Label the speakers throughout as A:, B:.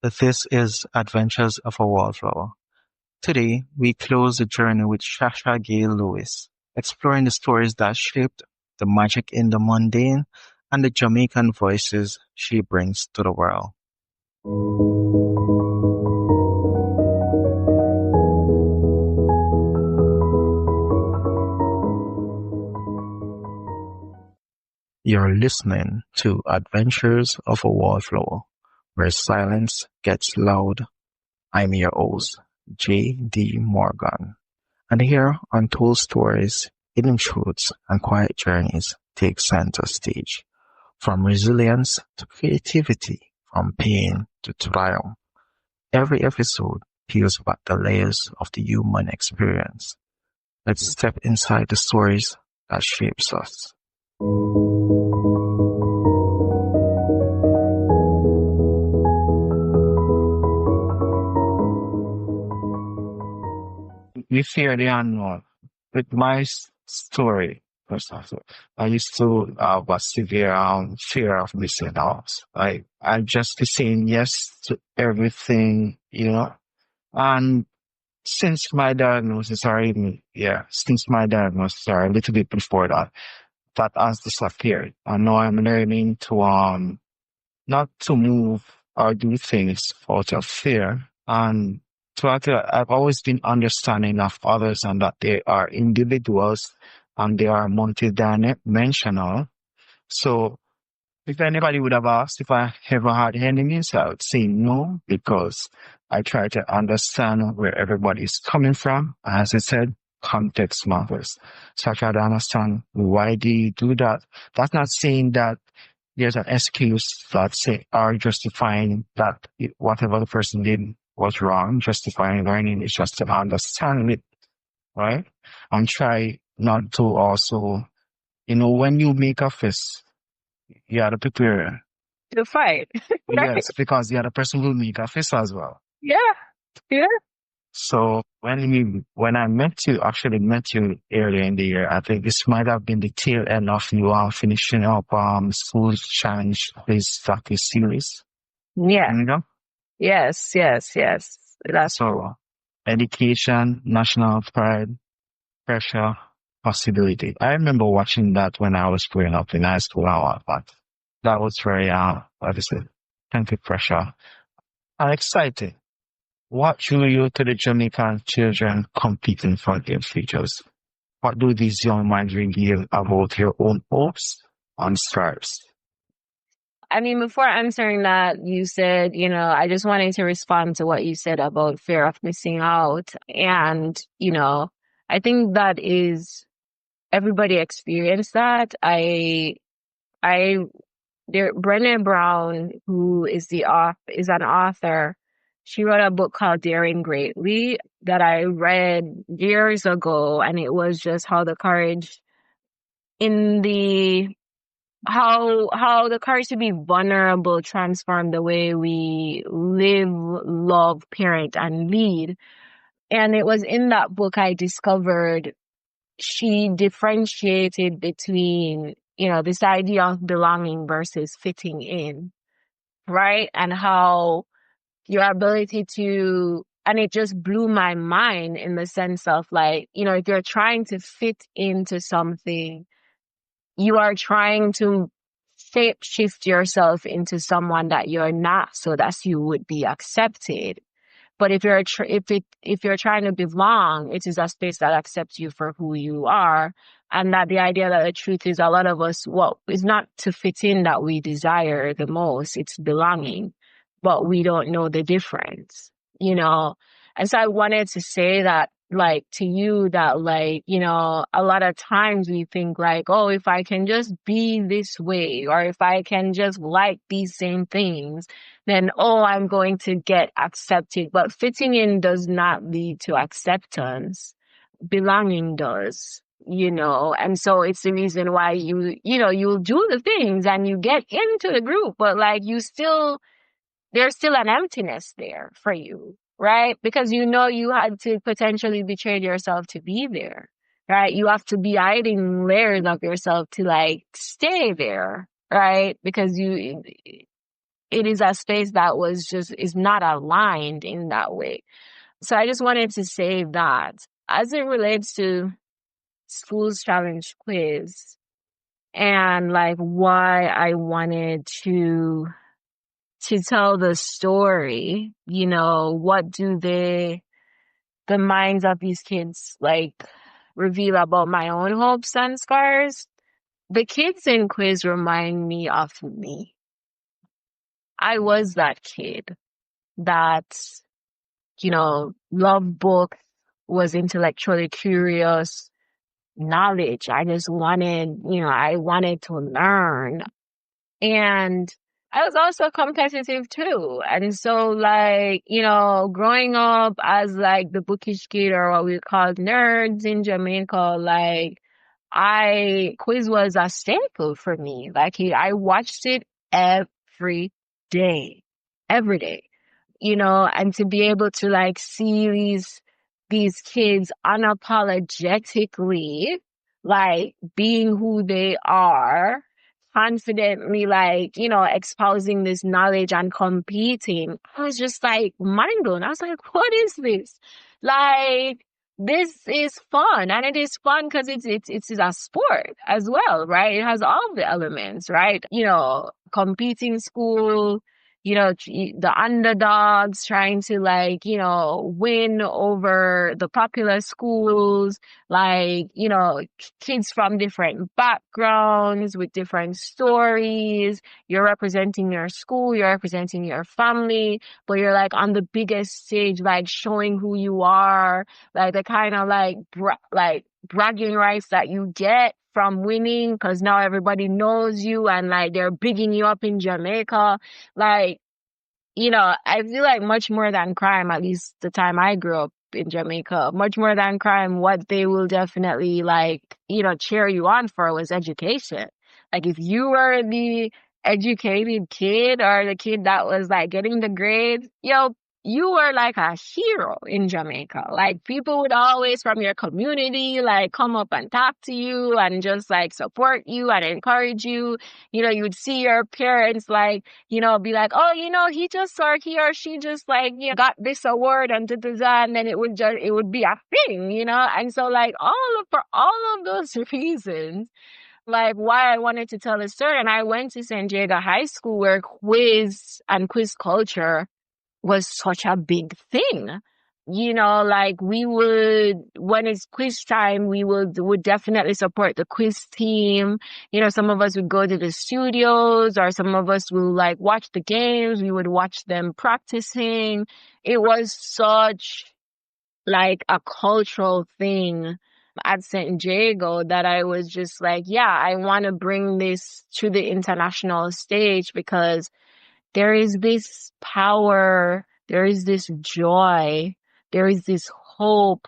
A: This is Adventures of a Wallflower. Today, we close the journey with Sasha Gay Lewis, exploring the stories that shaped the magic in the mundane and the Jamaican voices she brings to the world. You're listening to Adventures of a Wallflower, where silence gets loud. I'm your host, J.D. Morgan, and here untold stories, hidden truths, and quiet journeys take center stage. From resilience to creativity, from pain to triumph, every episode peels back the layers of the human experience. Let's step inside the stories that shapes us. We fear the unknown. With my story, first of all, I used to have a severe fear of missing out. I just be saying yes to everything, And since my diagnosis, or even, since my diagnosis, or a little bit before that, that has disappeared. And now I'm learning to not to move or do things out of fear. And I've always been understanding of others and that they are individuals and they are multidimensional. So if anybody would have asked if I ever had enemies, I would say no, because I try to understand where everybody is coming from. As I said, context matters. So I try to understand why do you do that. That's not saying that there's an excuse that say are justifying that whatever the person did was wrong. Justifying learning is just to understand it, right? And try not to also, when you make a fist, you have to prepare
B: to fight. Right?
A: Yes, because the other person will make a fist as well.
B: Yeah.
A: So when I actually met you earlier in the year, I think this might have been the tail end of you finishing up School Challenge this series.
B: Yeah. Yes. That's
A: so education, national pride, pressure, possibility. I remember watching that when I was growing up in high school and all that. That was very plenty pressure and exciting. What drew you to the Jamaican children competing for their futures? What do these young minds reveal about your own hopes and strives?
B: I mean, before answering that, you said, I just wanted to respond to what you said about fear of missing out. And, I think that is everybody experienced that. Brené Brown, who is an author, she wrote a book called Daring Greatly that I read years ago, and it was just how the courage to be vulnerable transformed the way we live, love, parent, and lead. And it was in that book I discovered she differentiated between, this idea of belonging versus fitting in, right? And how your ability to, and it just blew my mind in the sense of if you're trying to fit into something, you are trying to shape shift yourself into someone that you're not, so that you would be accepted. But if you're trying to belong, it is a space that accepts you for who you are, and that the idea that the truth is a lot of us, it's not to fit in that we desire the most, it's belonging, but we don't know the difference, And so I wanted to say that, to you that, a lot of times we think oh, if I can just be this way, or if I can just like these same things, then, I'm going to get accepted. But fitting in does not lead to acceptance. Belonging does, and so it's the reason why you'll do the things and you get into the group, but there's still an emptiness there for you. Right? Because you had to potentially betray yourself to be there, right? You have to be hiding layers of yourself to stay there, right? Because it is a space that is not aligned in that way. So I just wanted to say that as it relates to Schools Challenge quiz and like why I wanted to tell the story, what do the minds of these kids like reveal about my own hopes and scars? The kids in quiz remind me of me. I was that kid that, loved books, was intellectually curious, knowledge. I just wanted, I wanted to learn. And I was also competitive too. And so like, growing up as like the bookish kid, or what we call nerds in Jamaica, like quiz was a staple for me. Like I watched it every day, every day, and to be able to like see these kids unapologetically like being who they are, confidently like, espousing this knowledge and competing. I was just like mind blown. I was like, what is this? Like, this is fun, and it is fun because it's a sport as well, right? It has all the elements, right? Competing school, the underdogs trying to like, win over the popular schools, like, kids from different backgrounds with different stories. You're representing your school, you're representing your family, but you're like on the biggest stage, like showing who you are, like the kind of like bragging rights that you get from winning, because now everybody knows you and like they're bigging you up in Jamaica. Like, I feel like much more than crime, at least the time I grew up in Jamaica, much more than crime, what they will definitely like, cheer you on for was education. Like if you were the educated kid or the kid that was like getting the grades, you were like a hero in Jamaica. Like people would always from your community like come up and talk to you and just like support you and encourage you. You'd see your parents like, be like, oh, he or she just like, got this award and da. And then it would be a thing, And so like for all of those reasons, like why I wanted to tell the story. And I went to San Diego High School where quiz and quiz culture was such a big thing. Like we would, when it's quiz time, we would definitely support the quiz team. Some of us would go to the studios, or some of us will like watch the games. We would watch them practicing. It was such like a cultural thing at San Diego that I was just like, yeah, I want to bring this to the international stage, because there is this power, there is this joy, there is this hope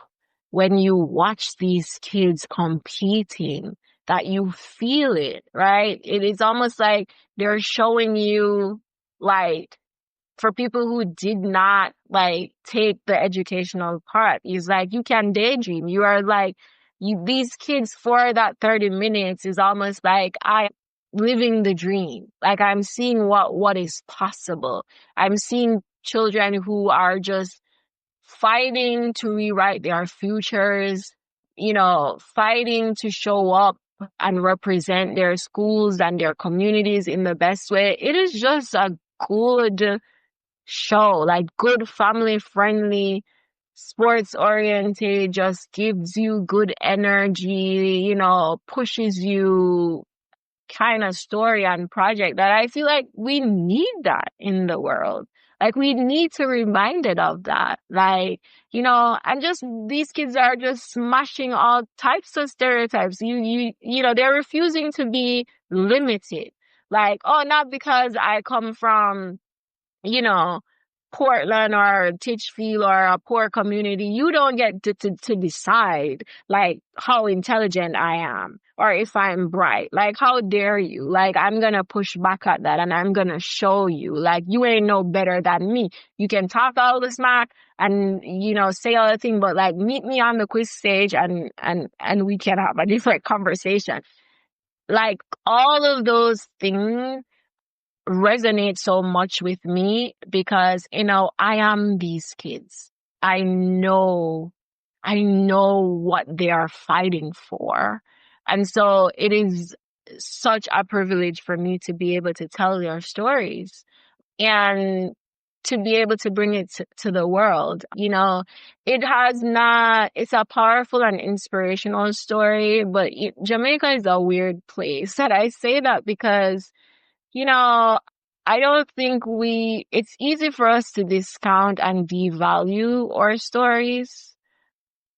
B: when you watch these kids competing, that you feel it, right? It is almost like they're showing you, like, for people who did not like take the educational part, is like you can daydream. You are like, these kids for that 30 minutes is almost like I living the dream. Like I'm seeing what is possible. I'm seeing children who are just fighting to rewrite their futures, fighting to show up and represent their schools and their communities in the best way. It is just a good show, like good family friendly, sports oriented, just gives you good energy, pushes you kind of story and project that I feel like we need that in the world. Like we need to be reminded of that. Like, and just these kids are just smashing all types of stereotypes. They're refusing to be limited. Like, oh, not because I come from, Portland or Titchfield or a poor community, you don't get to decide like how intelligent I am or if I'm bright. Like, how dare you? Like, I'm gonna push back at that and I'm gonna show you, like, you ain't no better than me. You can talk all the smack and, say all the thing, but like meet me on the quiz stage and we can have a different conversation. Like all of those things resonate so much with me because, I am these kids. I know what they are fighting for. And so it is such a privilege for me to be able to tell their stories and to be able to bring it to the world. It's a powerful and inspirational story, but Jamaica is a weird place. And I say that because, I don't think it's easy for us to discount and devalue our stories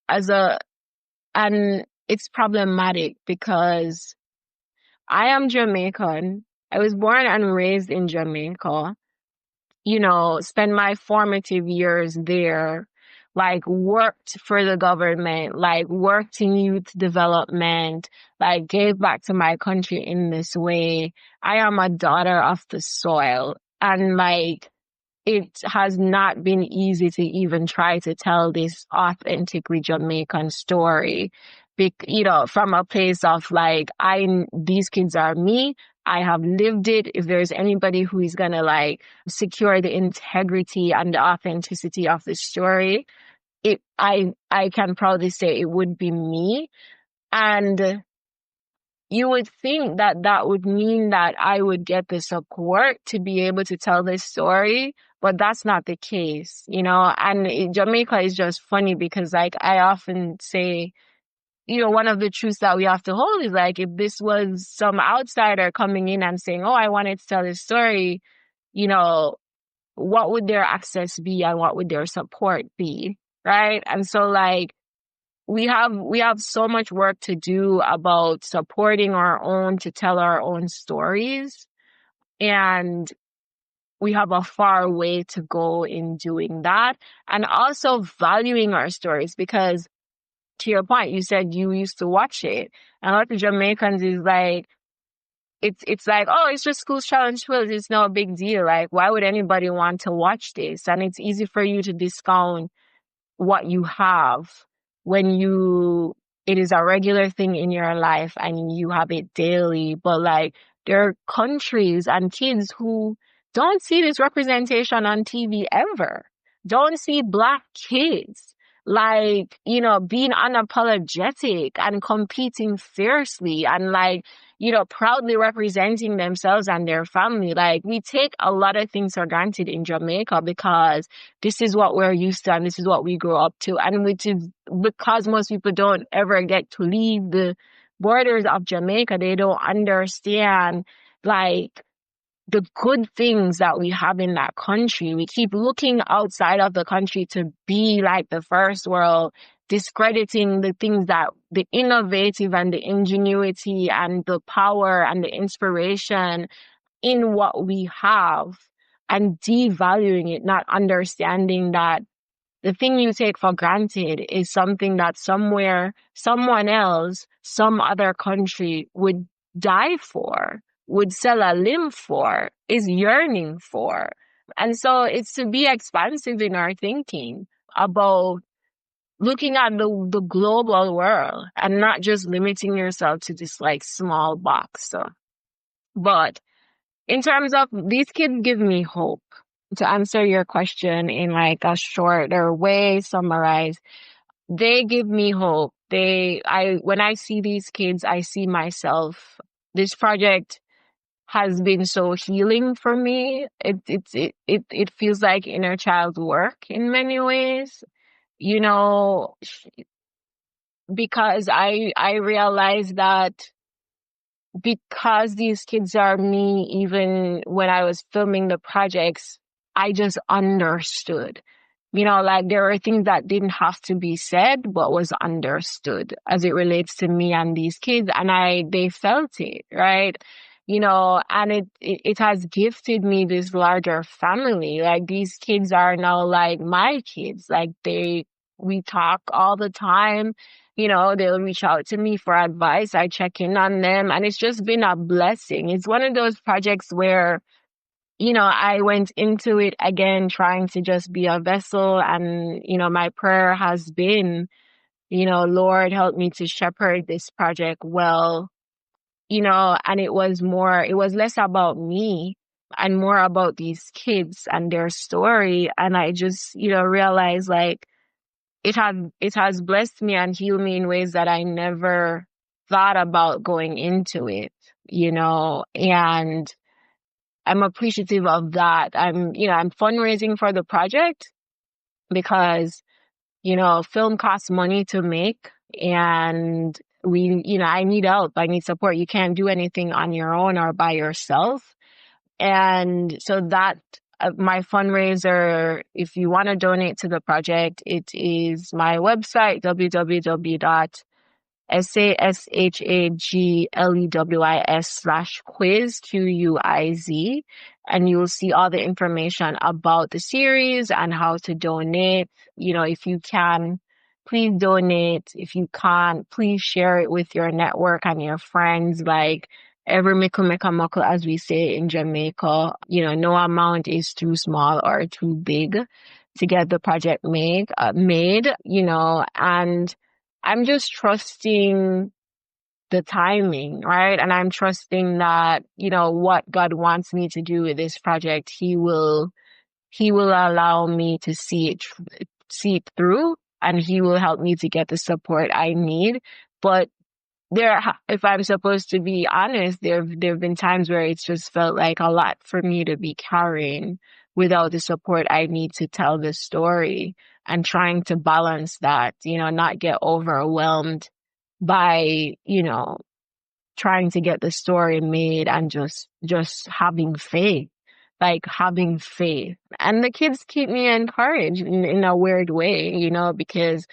B: and it's problematic because I am Jamaican. I was born and raised in Jamaica, spent my formative years there, like worked for the government, like worked in youth development, like gave back to my country in this way. I am a daughter of the soil. And like, it has not been easy to even try to tell this authentically Jamaican story. From a place of like, these kids are me. I have lived it. If there's anybody who is gonna like secure the integrity and the authenticity of the story, I can proudly say it would be me. And you would think that would mean that I would get the support to be able to tell this story, but that's not the case, and Jamaica is just funny because like I often say, one of the truths that we have to hold is like, if this was some outsider coming in and saying, oh, I wanted to tell this story, what would their access be and what would their support be? Right. And so like, we have so much work to do about supporting our own to tell our own stories. And we have a far way to go in doing that. And also valuing our stories because to your point, you said you used to watch it. And a lot of Jamaicans is like, it's like, oh, it's just School's Challenge Twill. It's no big deal. Like, why would anybody want to watch this? And it's easy for you to discount what you have when it is a regular thing in your life and you have it daily. But like, there are countries and kids who don't see this representation on TV ever. Don't see Black kids like, being unapologetic and competing fiercely and like, proudly representing themselves and their family. Like, we take a lot of things for granted in Jamaica because this is what we're used to and this is what we grew up to. And which is because most people don't ever get to leave the borders of Jamaica. They don't understand like the good things that we have in that country. We keep looking outside of the country to be like the first world, discrediting the things that the innovative and the ingenuity and the power and the inspiration in what we have and devaluing it, not understanding that the thing you take for granted is something that somewhere, someone else, some other country would die for, would sell a limb for, is yearning for. And so it's to be expansive in our thinking about looking at the global world and not just limiting yourself to this like small box. But in terms of these kids give me hope. To answer your question in like a shorter way, summarize, they give me hope. When I see these kids, I see myself. This project has been so healing for me. It feels like inner child work in many ways, because I realized that because these kids are me, even when I was filming the projects, I just understood. Like there are things that didn't have to be said, but was understood as it relates to me and these kids. And they felt it, right? And it has gifted me this larger family. Like these kids are now like my kids. Like we talk all the time. They'll reach out to me for advice. I check in on them and it's just been a blessing. It's one of those projects where, I went into it again, trying to just be a vessel. And, my prayer has been, Lord, help me to shepherd this project well, and it was less about me and more about these kids and their story. And I just, realized like it has blessed me and healed me in ways that I never thought about going into it, and I'm appreciative of that. I'm fundraising for the project because, film costs money to make, and I need help. I need support. You can't do anything on your own or by yourself. And so that my fundraiser, if you want to donate to the project, it is my website, www.sashaglews/quiz, QUIZ, and you will see all the information about the series and how to donate. If you can, please donate. If you can't, please share it with your network and your friends. Like, every mickle make a muckle, as we say in Jamaica. No amount is too small or too big to get the project made, and I'm just trusting the timing, right? And I'm trusting that, what God wants me to do with this project, He will allow me to see it through, and He will help me to get the support I need. But if I'm supposed to be honest, there've been times where it's just felt like a lot for me to be carrying without the support I need to tell the story, and trying to balance that, not get overwhelmed by, trying to get the story made, and just having faith, like having faith. And the kids keep me encouraged in a weird way, because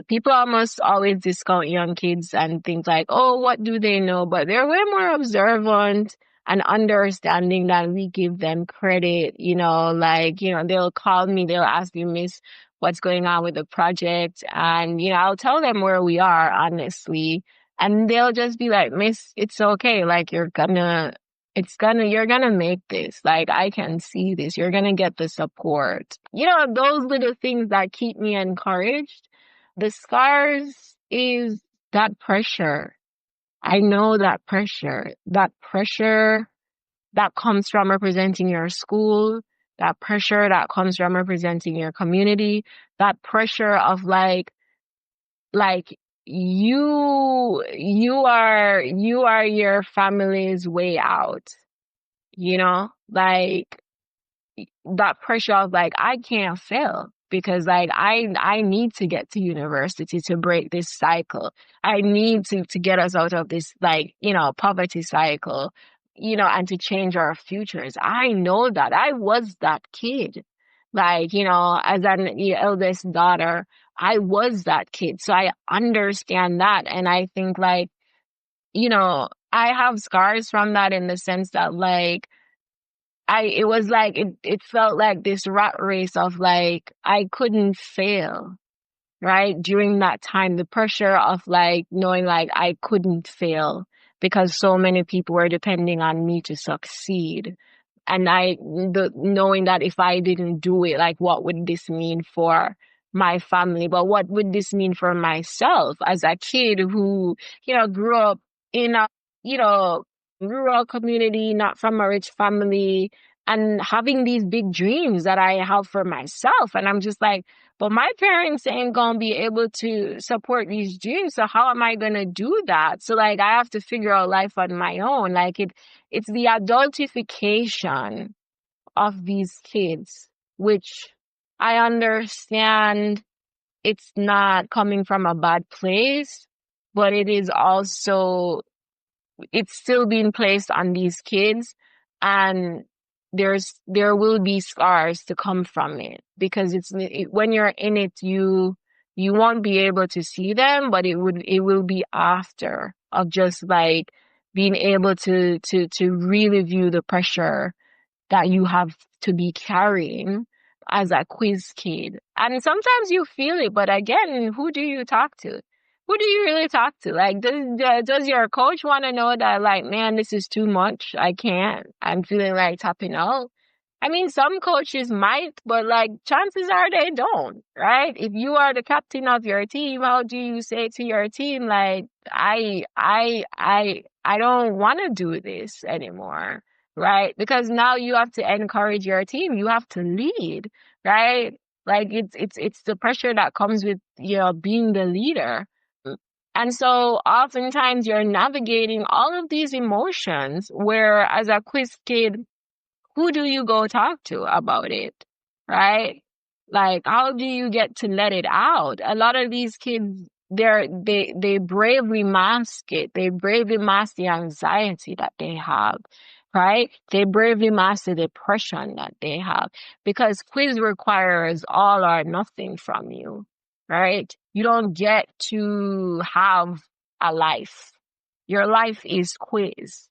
B: people almost always discount young kids and think like, oh, what do they know? But they're way more observant and understanding than we give them credit. They'll call me, they'll ask me, Miss, what's going on with the project? And, I'll tell them where we are, honestly. And they'll just be like, Miss, it's okay. Like, you're gonna make this. Like, I can see this. You're gonna get the support. Those little things that keep me encouraged. The scars is that pressure. I know that pressure that comes from representing your school, that pressure that comes from representing your community, that pressure of like you are your family's way out, like that pressure of like, I can't fail because like I need to get to university to break this cycle. I need to get us out of this like, poverty cycle, and to change our futures. I know that I was that kid. Like, as an eldest daughter, I was that kid. So I understand that. And I think like, I have scars from that in the sense that like, it was like, it felt like this rat race of like, I couldn't fail, right? During that time, the pressure of like, knowing like I couldn't fail because so many people were depending on me to succeed. And knowing that if I didn't do it, like, what would this mean for my family? But what would this mean for myself as a kid who, grew up in a, rural community, not from a rich family, and having these big dreams that I have for myself. And I'm just like, but my parents ain't gonna be able to support these dreams. So how am I gonna do that? So like, I have to figure out life on my own. Like it's the adultification of these kids, which I understand it's not coming from a bad place, but it is also, it's still being placed on these kids, and there will be scars to come from it, because when you're in it, you won't be able to see them, but it will be after of just like being able to really view the pressure that you have to be carrying as a quiz kid. And sometimes you feel it, but again, who do you talk to? Who do you really talk to? Like, does your coach want to know that, like, man, this is too much? I can't. I'm feeling like tapping out. I mean, some coaches might, but like, chances are they don't, right? If you are the captain of your team, how do you say to your team, like, I don't want to do this anymore? right? Because now you have to encourage your team. You have to lead, right? Like it's the pressure that comes with, being the leader. And so oftentimes you're navigating all of these emotions where as a quiz kid, who do you go talk to about it? Right? Like, how do you get to let it out? A lot of these kids, they bravely mask it. They bravely mask the anxiety that they have, right? They bravely mask the depression that they have because quiz requires all or nothing from you, right? You don't get to have a life. Your life is quiz,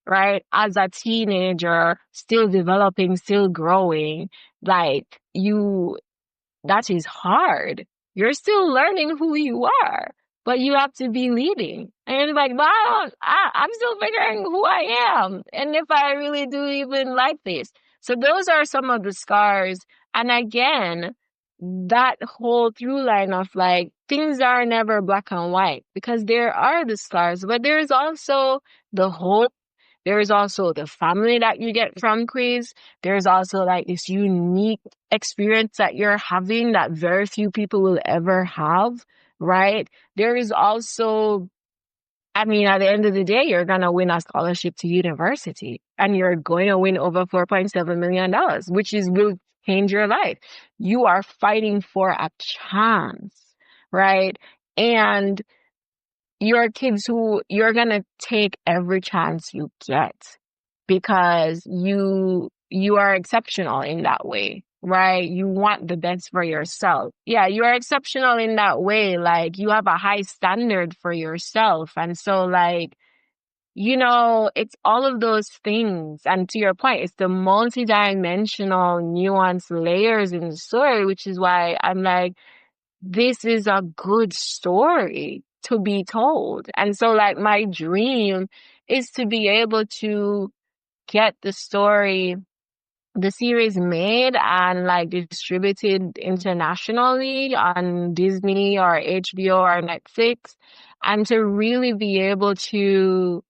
B: right? As a teenager, still developing, still growing, like that is hard. You're still learning who you are, but you have to be leading. And you're like, wow, I'm still figuring who I am. And if I really do even like this. So those are some of the scars. And again, that whole through line of like, things are never black and white because there are the scars, but there's also the hope. There's also the family that you get from quiz. There's also like this unique experience that you're having that very few people will ever have, right? There is also, at the end of the day, you're going to win a scholarship to university and you're going to win over $4.7 million, which will change your life. You are fighting for a chance, right? And your kids who you're going to take every chance you get because you are exceptional in that way, right? You want the best for yourself. Yeah, you are exceptional in that way. Like you have a high standard for yourself. And so like, it's all of those things. And to your point, it's the multi-dimensional nuance layers in the story, which is why I'm like, this is a good story to be told. And so like my dream is to be able to get the series made and like distributed internationally on Disney or HBO or Netflix, and to really be able to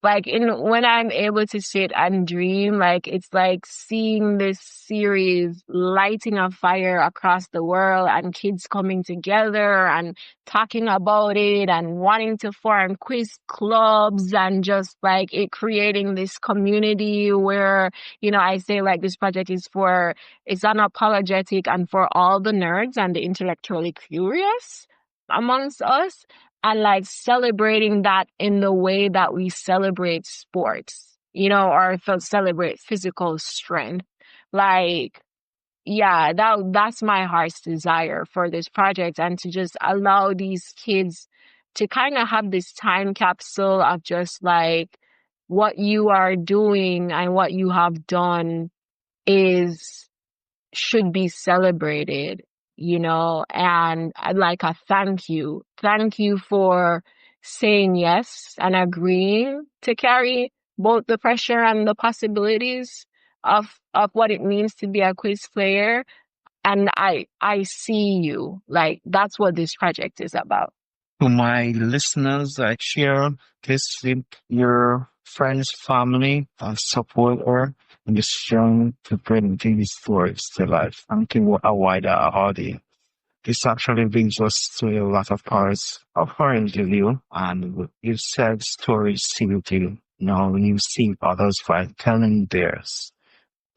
B: like when I'm able to sit and dream, like it's like seeing this series lighting a fire across the world and kids coming together and talking about it and wanting to form quiz clubs and just like it creating this community where, I say like this project it's unapologetic and for all the nerds and the intellectually curious amongst us, and like celebrating that in the way that we celebrate sports, or celebrate physical strength. Like, yeah, that's my heart's desire for this project, and to just allow these kids to kind of have this time capsule of just like what you are doing and what you have done should be celebrated, and I'd like a thank you. Thank you for saying yes and agreeing to carry both the pressure and the possibilities of what it means to be a quiz player. And I see you. Like, that's what this project is about.
A: To my listeners, I share this with your friends, family, and support her in this journey to bring these stories to life and to a wider audience. This actually brings us to a lot of parts of our interview, and you said stories sealed you. Now you see others by telling theirs.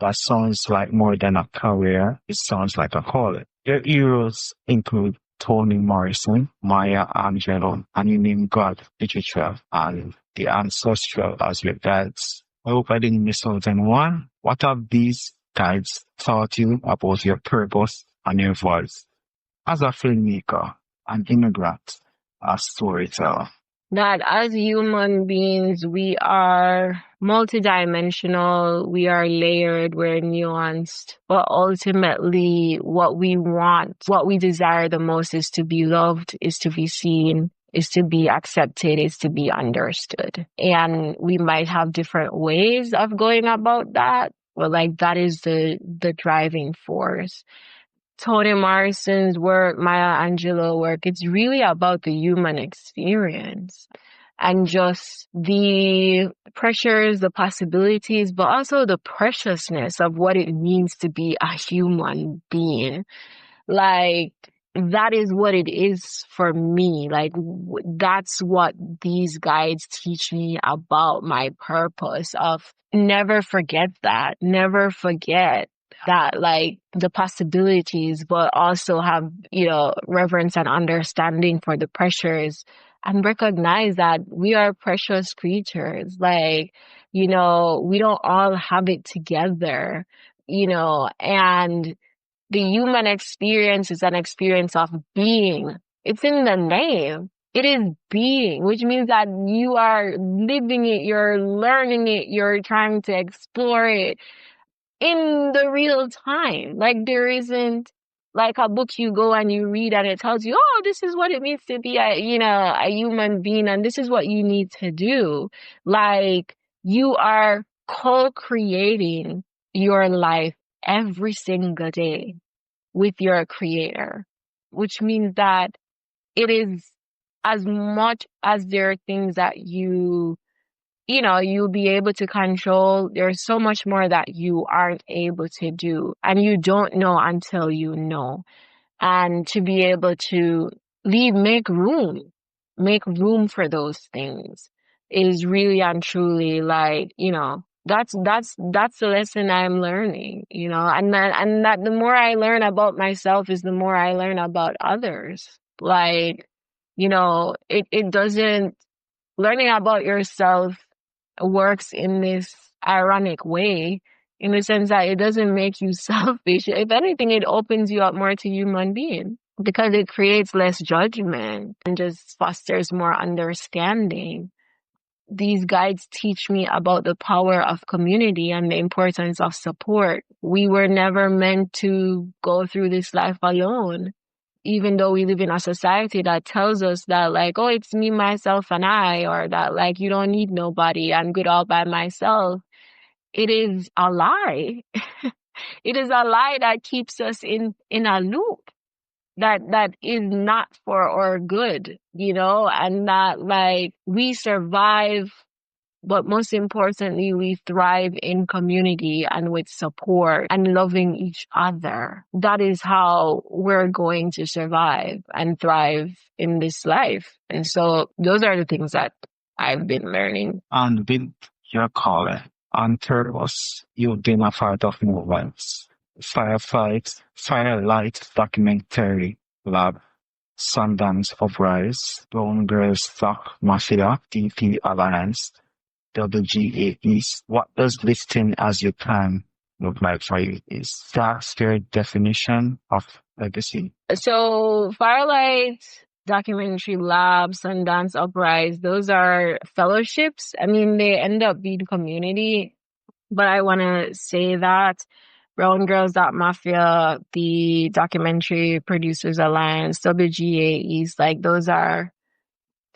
A: That sounds like more than a career. It sounds like a calling. Your heroes include Toni Morrison, Maya Angelou, and you name God, literature, and the ancestral as your guides. I hope I didn't miss out anyone. What have these guides taught you about your purpose and your voice as a filmmaker, an immigrant, a storyteller?
B: That as human beings, we are multidimensional, we are layered, we're nuanced, but ultimately what we want, what we desire the most is to be loved, is to be seen, is to be accepted, is to be understood. And we might have different ways of going about that, but like that is the driving force. Toni Morrison's work, Maya Angelou work, it's really about the human experience. and just the pressures, the possibilities, but also the preciousness of what it means to be a human being. Like, that is what it is for me. Like, that's what these guides teach me about my purpose of never forget that. Never forget that, like, the possibilities, but also have, reverence and understanding for the pressures and recognize that we are precious creatures. Like, we don't all have it together, and the human experience is an experience of being. It's in the name. It is being, which means that you are living it, you're learning it, you're trying to explore it in the real time. Like, there isn't like a book you go and you read and it tells you, oh, this is what it means to be a human being and this is what you need to do. Like, you are co-creating your life every single day with your creator, which means that it is, as much as there are things that you'll be able to control, there's so much more that you aren't able to do and you don't know until you know. And to be able to make room for those things is really and truly, like, that's the lesson I'm learning, and that the more I learn about myself is the more I learn about others. Like, it doesn't, learning about yourself works in this ironic way, in the sense that it doesn't make you selfish. If anything, it opens you up more to human being because it creates less judgment and just fosters more understanding. These guides teach me about the power of community and the importance of support. We were never meant to go through this life alone, even though we live in a society that tells us that, like, oh, it's me, myself, and I, or that, like, you don't need nobody, I'm good all by myself. It is a lie. It is a lie that keeps us in a loop that is not for our good, and that, like, we survive, but most importantly, we thrive in community and with support and loving each other. That is how we're going to survive and thrive in this life. And so those are the things that I've been learning.
A: And with your calling on purpose, you've been a part of movements. Firelight Documentary Lab, Sundance Uprise, Brown Girls Talk Mafia, DP Alliance, WGAEs. What does listing as you plan look like for you? Is that your definition of legacy?
B: So Firelight Documentary Lab, Sundance Uprise, those are fellowships. I mean, they end up being community, but I want to say that Brown Girls Mafia, the Documentary Producers Alliance, WGAEs, like, those are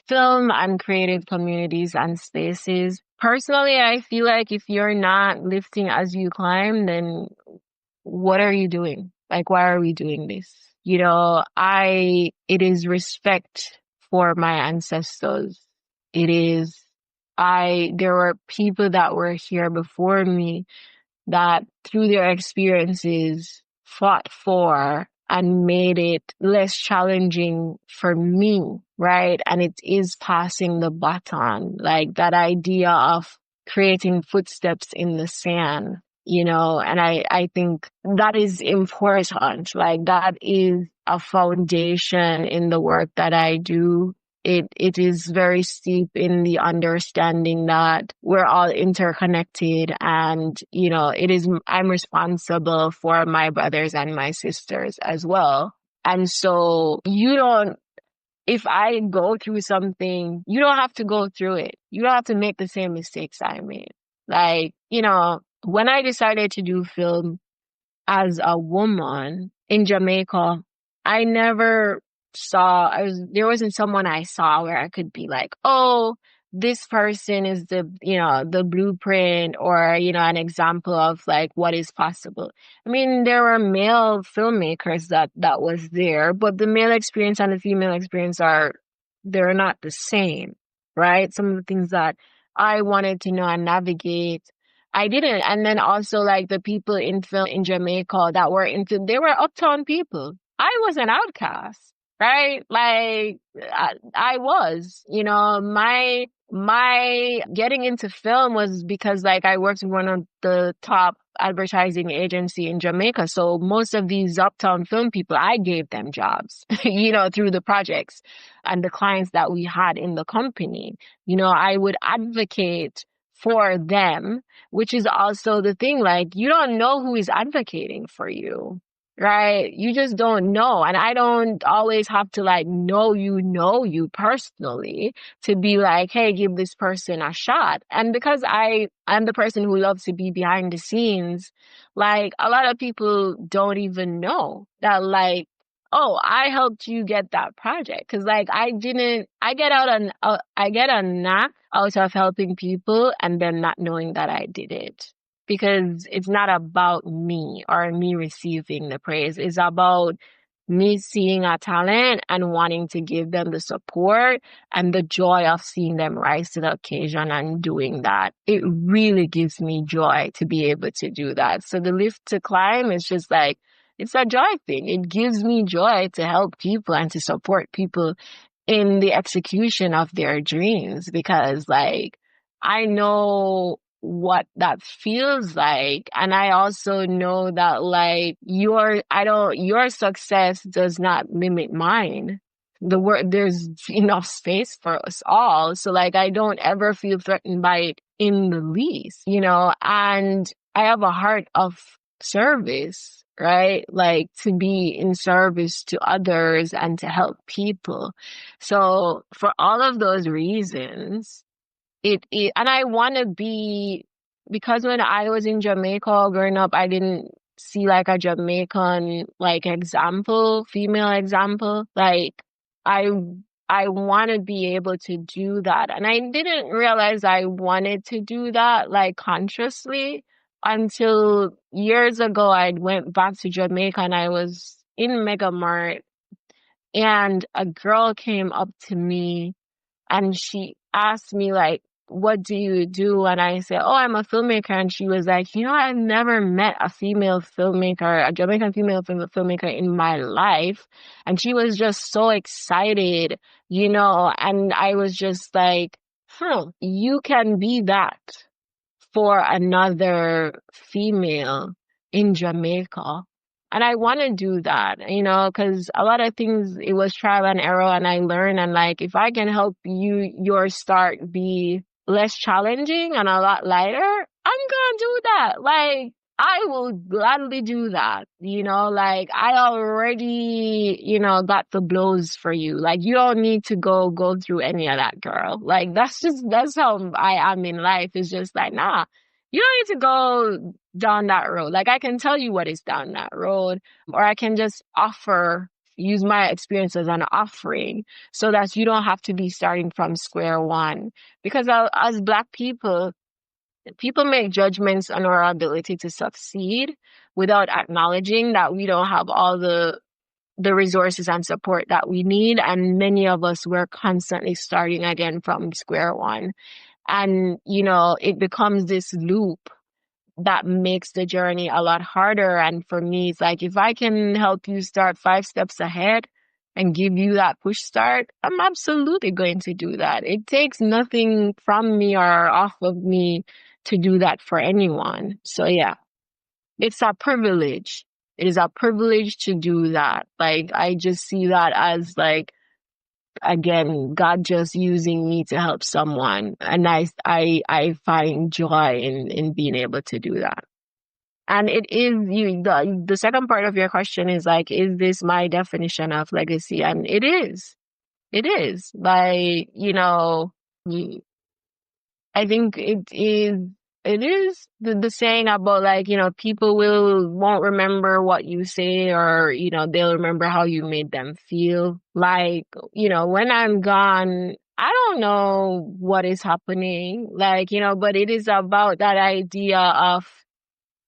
B: film and creative communities and spaces. Personally, I feel like if you're not lifting as you climb, then what are you doing? Like, why are we doing this? It is respect for my ancestors. There were people that were here before me that through their experiences fought for and made it less challenging for me, right? And it is passing the baton, like that idea of creating footsteps in the sand, and I think that is important. Like, that is a foundation in the work that I do. It is very steep in the understanding that we're all interconnected and, I'm responsible for my brothers and my sisters as well. And so if I go through something, you don't have to go through it. You don't have to make the same mistakes I made. Like, when I decided to do film as a woman in Jamaica, I never there wasn't someone I saw where I could be like, oh, this person is the blueprint or, an example of, like, what is possible. I mean, there were male filmmakers that was there, but the male experience and the female experience they're not the same. right? Some of the things that I wanted to know and navigate, I didn't. And then also like the people in film in Jamaica that were into, they were uptown people. I was an outcast, right? Like I was, you know, my getting into film was because like I worked with one of the top advertising agency in Jamaica. So most of these uptown film people, I gave them jobs, you know, through the projects and the clients that we had in the company. You know, I would advocate for them, which is also the thing. Like, you don't know who is advocating for you, right? You just don't know. And I don't always have to like know you personally to be like, hey, give this person a shot. And because I'm the person who loves to be behind the scenes, like a lot of people don't even know that like, oh, I helped you get that project. Cause like I get a knack out of helping people and then not knowing that I did it. Because it's not about me or me receiving the praise. It's about me seeing a talent and wanting to give them the support and the joy of seeing them rise to the occasion and doing that. It really gives me joy to be able to do that. So the lift to climb is just like, it's a joy thing. It gives me joy to help people and to support people in the execution of their dreams because like I know what that feels like. And I also know that like your success does not limit mine. There's enough space for us all. So like I don't ever feel threatened by it in the least, you know, and I have a heart of service, right? Like to be in service to others and to help people. So for all of those reasons, and I want to be, because when I was in Jamaica growing up, I didn't see like a Jamaican like example, female example. Like I I want to be able to do that. And I didn't realize I wanted to do that like consciously until years ago. I went back to Jamaica and I was in Mega Mart and a girl came up to me and she asked me like, what do you do? And I said, oh, I'm a filmmaker. And she was like, you know, I've never met a female filmmaker, a Jamaican female filmmaker in my life. And she was just so excited, you know, and I was just like, you can be that for another female in Jamaica. And I want to do that, you know, because a lot of things, it was trial and error and I learned. And like, if I can help your start be less challenging and a lot lighter, I'm going to do that. Like, I will gladly do that, you know, like I already, you know, got the blows for you. Like, you don't need to go through any of that, girl. Like, that's how I am in life. It's just like, nah, you don't need to go down that road. Like, I can tell you what is down that road, or I can just use my experience as an offering so that you don't have to be starting from square one. Because as Black people make judgments on our ability to succeed without acknowledging that we don't have all the resources and support that we need. And many of us, we're constantly starting again from square one. And, you know, it becomes this loop that makes the journey a lot harder. And for me, it's like, if I can help you start 5 steps ahead and give you that push start, I'm absolutely going to do that. It takes nothing from me or off of me to do that for anyone. So yeah, it's a privilege. It is a privilege to do that. Like, I just see that as like, again, God just using me to help someone. And I find joy in being able to do that. And it is the second part of your question is like, is this my definition of legacy? And it is. It is. Like, you know, I think it is the saying about like, you know, people won't remember what you say, or, you know, they'll remember how you made them feel. Like, you know, when I'm gone, I don't know what is happening. Like, you know, but it is about that idea of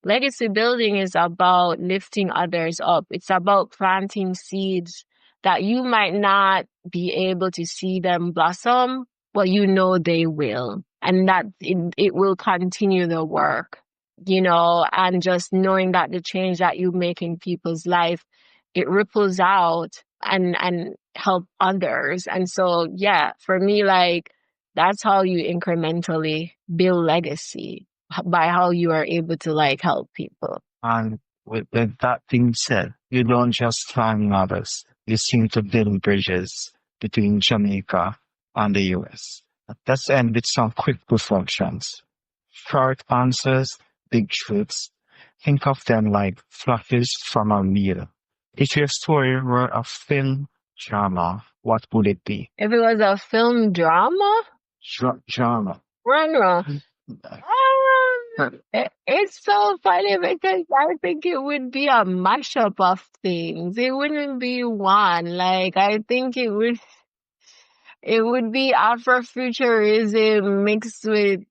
B: legacy building is about lifting others up. It's about planting seeds that you might not be able to see them blossom, but you know they will, and that it will continue the work, and just knowing that the change that you make in people's life, it ripples out and help others. And so, yeah, for me, like, that's how you incrementally build legacy, by how you are able to like help people.
A: And with that being said, you don't just find others. You seem to build bridges between Jamaica and the US. Let's end with some quick reflections. Short answers, big truths. Think of them like flashes from a reel. If your story were a film drama, what would it be?
B: If it was a film drama?
A: Drama.
B: Run. It's so funny because I think it would be a mashup of things. It wouldn't be one. Like, I think it would be Afrofuturism mixed with,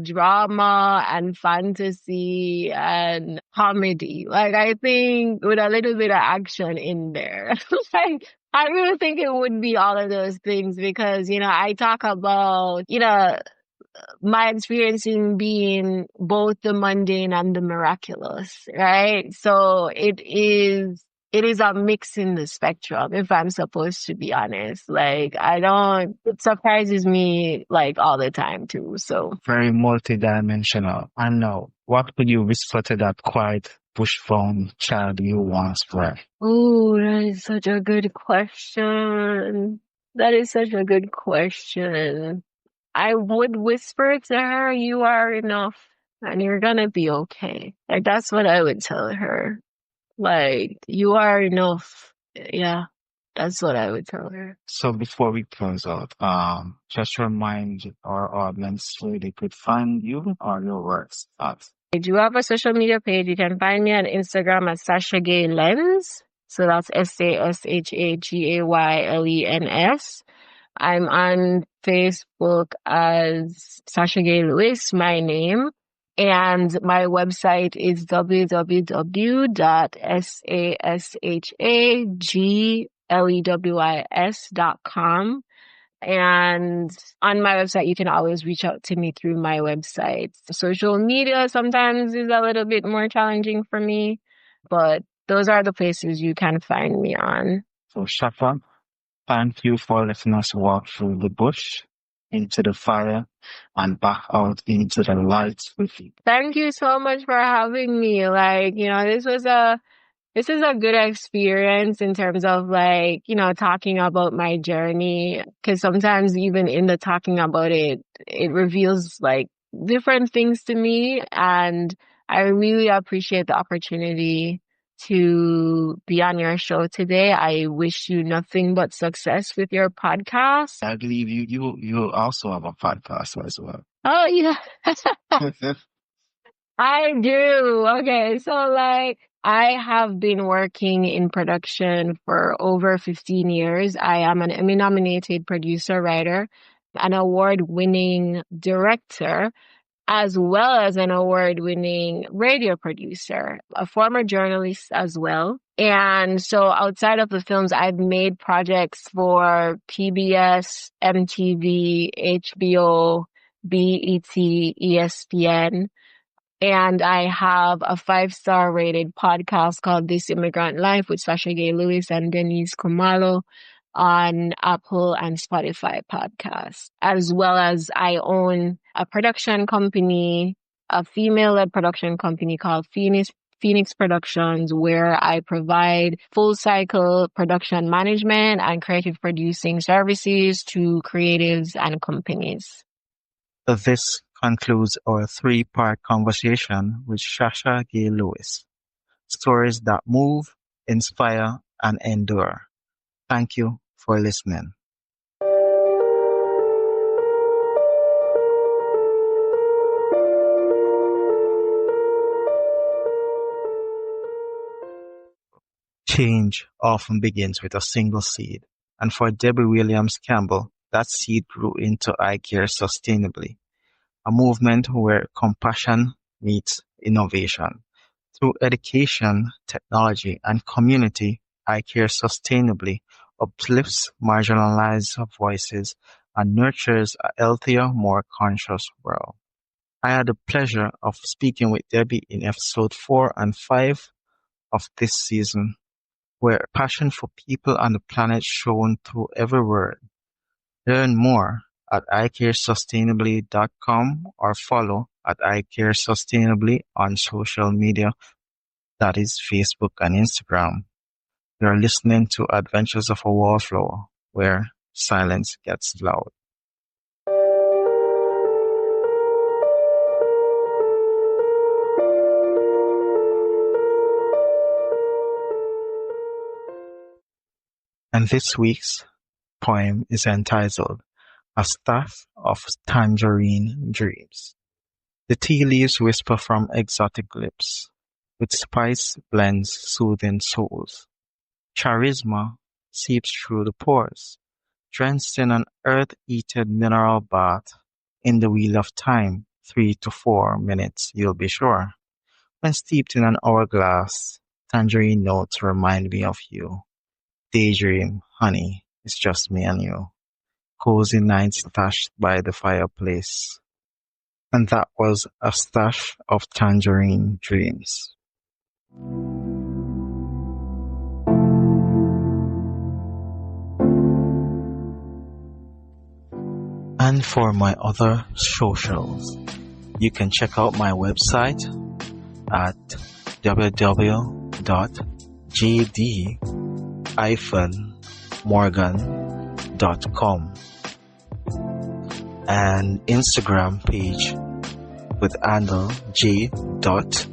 B: drama and fantasy and comedy. Like, I think with a little bit of action in there. Like, I really think it would be all of those things because, I talk about, my experience in being both the mundane and the miraculous, right? So it is a mix in the spectrum, if I'm supposed to be honest. Like, it surprises me like all the time too. So
A: very multidimensional. And now, what would you whisper to that quiet bush-phone child you once were?
B: Oh, that is such a good question. I would whisper to her, you are enough and you're gonna be okay. Like, that's what I would tell her. Like, you are enough. Yeah, that's what I would tell her.
A: So before we close out, just remind our audience where they could find you or your works at.
B: I do have a social media page. You can find me on Instagram at Sasha Gay Lens. So that's SASHAGAYLENS. I'm on Facebook as Sasha Gay Lewis, my name. And my website is www.sashaglewis.com. And on my website, you can always reach out to me through my website. Social media sometimes is a little bit more challenging for me, but those are the places you can find me on.
A: So, Shafa, thank you for letting us walk through the bush, into the fire, and back out into the light with you.
B: Thank you so much for having me. Like, this is a good experience in terms of like, talking about my journey. Because sometimes even in the talking about it, it reveals like different things to me. And I really appreciate the opportunity to be on your show today. I wish you nothing but success with your podcast.
A: I believe you also have a podcast as well.
B: Oh, yeah. I do. Okay. So like, I have been working in production for over 15 years. I am an Emmy-nominated producer, writer, an award-winning director, as well as an award-winning radio producer, a former journalist as well. And so outside of the films, I've made projects for PBS, MTV, HBO, BET, ESPN. And I have a 5-star rated podcast called This Immigrant Life with Sasha Gay Lewis and Denise Kumalo on Apple and Spotify podcasts. As well as I own a production company, a female-led production company called Phoenix Productions, where I provide full cycle production management and creative producing services to creatives and companies.
A: This concludes our 3-part conversation with Sasha Gay Lewis. Stories that move, inspire, and endure. Thank you for listening. Change often begins with a single seed, and for Debbie Williams Campbell, that seed grew into I Care Sustainably, a movement where compassion meets innovation. Through education, technology, and community, I Care Sustainably uplifts marginalized voices and nurtures a healthier, more conscious world. I had the pleasure of speaking with Debbie in episode 4 and 5 of this season, where passion for people and the planet shone through every word. Learn more at icaresustainably.com or follow at icaresustainably on social media, that is Facebook and Instagram. You're listening to Adventures of a Wallflower, where silence gets loud. And this week's poem is entitled A Staff of Tangerine Dreams. The tea leaves whisper from exotic lips, with spice blends soothing souls. Charisma seeps through the pores, drenched in an earth-eaten mineral bath. In the wheel of time, 3 to 4 minutes, you'll be sure. When steeped in an hourglass, tangerine notes remind me of you. Daydream, honey, it's just me and you. Cozy nights stashed by the fireplace. And that was A Stash of Tangerine Dreams. And for my other socials, you can check out my website at www.jd-morgan.com and Instagram page with handle j.d.morgan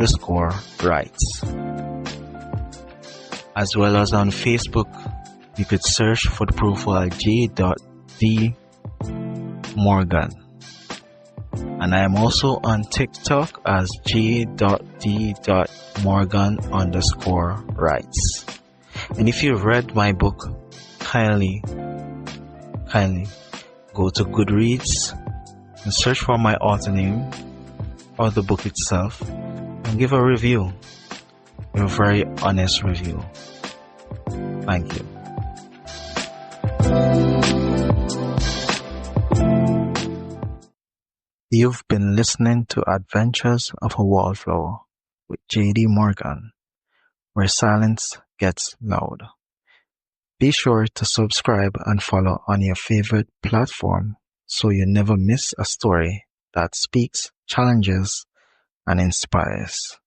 A: MORGAN_rights. As well as on Facebook, you could search for the profile j.d.morgan. And I am also on TikTok as j.d.morgan_rights. And if you've read my book, kindly go to Goodreads and search for my author name or the book itself and give a review. A very honest review. Thank you. You've been listening to Adventures of a Wallflower with J.D. Morgan, where silence gets loud. Be sure to subscribe and follow on your favorite platform so you never miss a story that speaks, challenges, and inspires.